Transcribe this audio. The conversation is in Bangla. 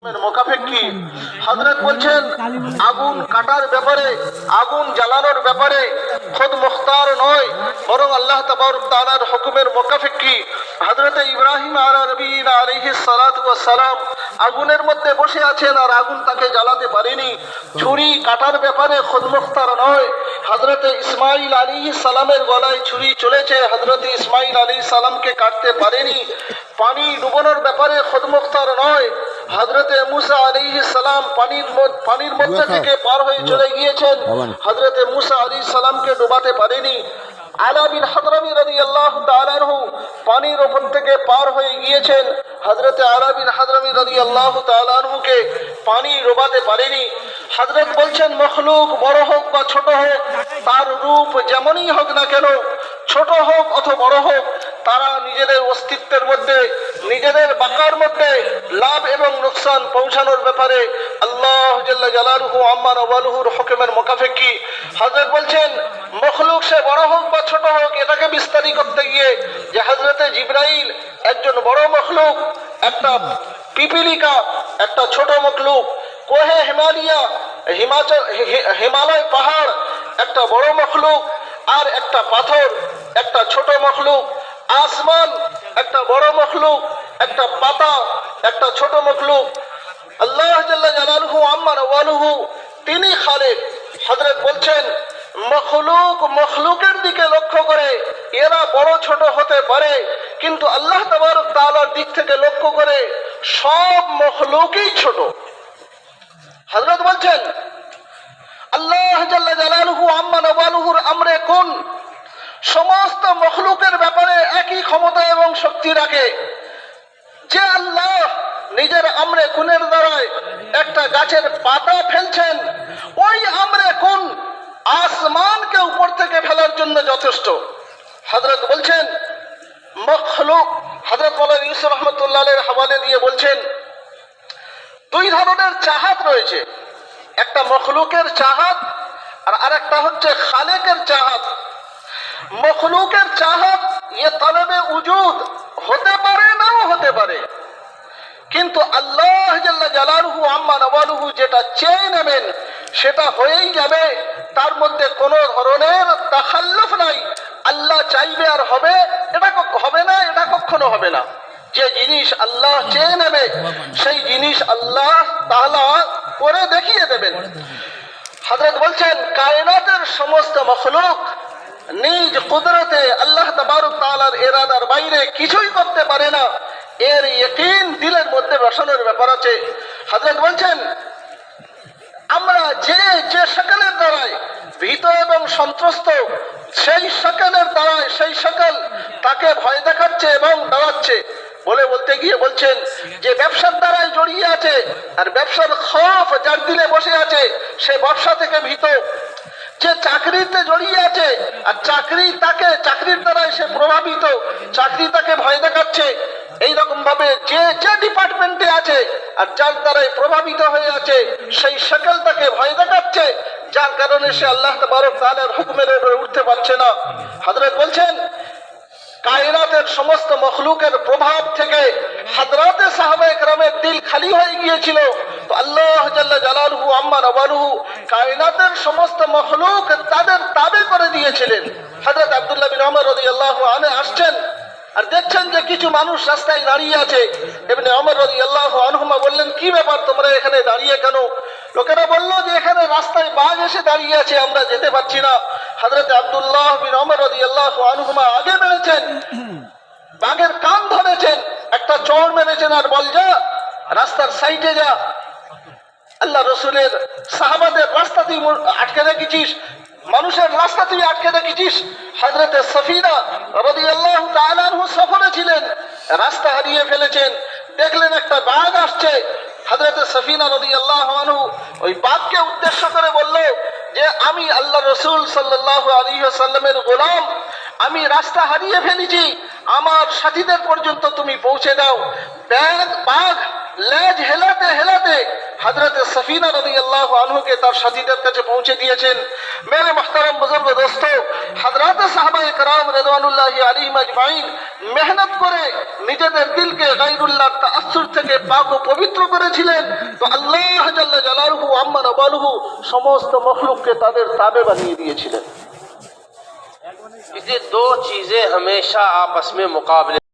মোকাফেক্ষী হযরত বলছেন আগুন কাটার ব্যাপারে, আগুন জ্বালানোর ব্যাপারে খোদ মুখতার নয়, বরং আল্লাহ তাবারক তাআলার হুকুমের মোকাফেক্ষী। হযরত ইব্রাহিম আলাইহিস সালাতু ওয়াস সালাম আগুনের মধ্যে বসে আছেন আর আগুন তাকে জ্বালাতে পারেনি। ছুরি কাটার ব্যাপারে খোদ মুখতার নয়, হযরত ইসমাঈল আলাইহিস সালামের গলায় ছুরি চলেছে, হযরত ইসমাঈল আলাইহিস সালামকে কাটতে পারেনি। পানি ডুবানোর ব্যাপারে খোদ মুখতার নয়, হযরত মুসা আলাইহিস সালাম পানির মধ্যে থেকে পার হয়ে চলে গিয়েছেন, হযরত মুসা আলাইহিস সালামকে ডুবাতে পারেনি। আলা বিন হাদরামী রাদিয়াল্লাহু তাআলা আনহু পানির উপর থেকে পার হয়ে গিয়েছেন, হযরত আলা বিন হাদরামী রাদিয়াল্লাহু তাআলা আনহুকে পানি ডুবাতে পারেনি। হযরত বলছেন মখলুক বড় হোক বা ছোট হোক, তার রূপ যেমনই হোক না কেন, ছোট হোক অথবা বড় হোক, তারা নিজেদের অস্তিত্বের মধ্যে, নিজেদের বাকার মধ্যে লাভ এবং লোকসান পৌঁছানোর ব্যাপারে আল্লাহ জাল্লা জালালুহু আম্মা নওয়ালুহুর হুকুমের মোকাফেক্ষী। হযরত বলছেন মখলুক সে বড় হোক বা ছোট হোক, এটাকে বিস্তারিত করতে গিয়ে যে হযরতে জিবরাইল একজন বড় মখলুক, একটা পিপিলিকা একটা ছোট মখলুক, কোহে হিমালয় পাহাড় একটা বড় মখলুক, আর একটা পাথর একটা ছোট মখলুক, আসমান একটা বড় মখলুক, একটা পাতা একটা ছোট মখলুক। আল্লাহ জাল্লা জালালুহু আম্মা নওয়ালুহু তিনি খালেক। হযরত বলছেন মখলুকের দিকে লক্ষ্য করে এরা বড় ছোট হতে পারে, কিন্তু আল্লাহ তাবারক তাআলার দিক থেকে লক্ষ্য করে সব মখলুকই ছোট। হযরত বলছেন আল্লাহ জাল্লা জালালুহু আম্মা নওয়ালুহুর আমরে কুন সমস্ত মখলুকের ব্যাপারে একই ক্ষমতা এবং শক্তি রাখে। যে আল্লাহ নিজের আমরে কুনের দ্বারায় একটা গাছের পাতা ফেলছেন, ওই আমরে কুন আসমানকে উপর থেকে ফেলার জন্য যথেষ্ট। হযরত বলছেন মখলুক, হযরত মাওলানা ইউসুফ রাহমাতুল্লাহ আলাইহির হাওয়ালে দিয়ে বলছেন দুই ধরনের চাহাত রয়েছে, একটা মখলুকের চাহাত আর আরেকটা হচ্ছে খালেকের চাহাত। মখলুকের চাহাত ইয়ে তলবে উজুদ হতে পারে নাও হতে পারে, কিন্তু আল্লাহ জাল্লা জালালুহু আম্মা নওয়ালুহু যেটা চেয়ে নেবেন সেটা হয়েই যাবে, তার মধ্যে কোনো ধরনের তাখাল্লুফ নাই। আল্লাহ চাইবে আর হবে, এটা হবে না, এটা কখনো হবে না। যে জিনিস আল্লাহ চেয়ে নেবে সেই জিনিস আল্লাহ তাআলা করে দেখিয়ে দেবেন। হযরত বলছেন কায়নাতের সমস্ত মখলুক নিজ কুদরতে আল্লাহ তাবারক তাআলার ইরাদার বাইরে কিছুই করতে পারে না, এর ইয়াকিন দিলের মধ্যে বসানোর ব্যাপার আছে। হযরত বলছেন আমরা যে সকলের দ্বারাই ভীত এবং সন্ত্রস্ত, সেই সকলের দ্বারাই সেই সকল তাকে ভয় দেখাচ্ছে এবং ডরাচ্ছে। বলতে গিয়ে বলছেন যে ব্যবসার দ্বারাই জড়িয়ে আছে আর ব্যবসার খৌফ যার দিলে বসে আছে সে ব্যবসা থেকে ভীত। যে চাকরিতে জড়িয়ে আছে আর চাকরির দ্বারাই সে প্রভাবিত, চাকরি তাকে ভয় দেখাচ্ছে। এইরকম ভাবে যে ডিপার্টমেন্টে আছে আর যার দ্বারাই প্রভাবিত হয়ে আছে সেই সকল তাকে ভয় দেখাচ্ছে, যার কারণে সে আল্লাহ তাবারক তাআলার হুকুমের উপরে উঠতে পারছে না। হযরত বলছেন কায়নাতের সমস্ত মখলুকের প্রভাব থেকে হযরতে সাহাবায়ে কেরামের দিল খালি হয়ে গিয়েছিল, তো আল্লাহ জাল্লা জালালুহু আম্মা নওয়ালুহু কায়নাতের সমস্ত মখলুক তাদের তাবে করে দিয়েছিলেন। হযরত আব্দুল্লাহ বিন ওমর রাদিয়াল্লাহু আনহু আসছেন আর দেখছেন যে কিছু মানুষ রাস্তায় দাঁড়িয়ে আছে। ইবনে ওমর রাদিয়াল্লাহু আনহুমা বললেন কি ব্যাপার, তোমরা এখানে দাঁড়িয়ে কেন? লোকেরা বলল যে এখানে রাস্তায় বাঘ এসে দাঁড়িয়ে আছে, আমরা যেতে পারছি না। হযরত আব্দুল্লাহ বিন ওমর রাদিয়াল্লাহু আনহুমা আগে বেড়েছেন, বাঘের কান ধরেছেন, একটা চড় মেরেছেন আর বল যা রাস্তার সাইডে যা। আল্লাহ রসুলের সাহাবাদের রাস্তা তুই আটকে রেখেছিস, মানুষের রাস্তা তুই আটকে রেখেছিস। হযরত সফিনা রাদিয়াল্লাহু তাআলা আনহু সফরে ছিলেন, রাস্তা হারিয়ে ফেলেছেন, দেখলেন একটা বাঘ আসছে। হযরত সফিনা রাদিয়াল্লাহু আনহু ওই বাঘকে উদ্দেশ্য করে বলল যে আমি আল্লাহ রসুল সাল্লাল্লাহু আলাইহি ওয়াসাল্লামের গোলাম, আমি রাস্তা হারিয়ে ফেলেছি, আমার সাথীদের পর্যন্ত তুমি পৌঁছে দাও। বাঘ লেজ হেলাতে হেলাতে হযরত সফিনা রাদিয়াল্লাহু আনহুকে তার সাথীদের কাছে পৌঁছে দিয়েছেন। মেরে মুহতারাম বুজুর্গ দোস্ত, হযরত সাহাবায়ে কেরাম রিদওয়ানুল্লাহি আলাইহিম আজমাইন মেহনত করে নিজেদের দিলকে গায়রুল্লাহর তাআসসুর তাআসসুর থেকে পাক ও পবিত্র করেছিলেন, তো আল্লাহ জাল্লা জালালুহু আম্মা নাবালুহু সমস্ত মখলুককে তাদের তাবে বানিয়ে দিয়েছিলেন। ये दो चीजें हमेशा आपस में मुकाबले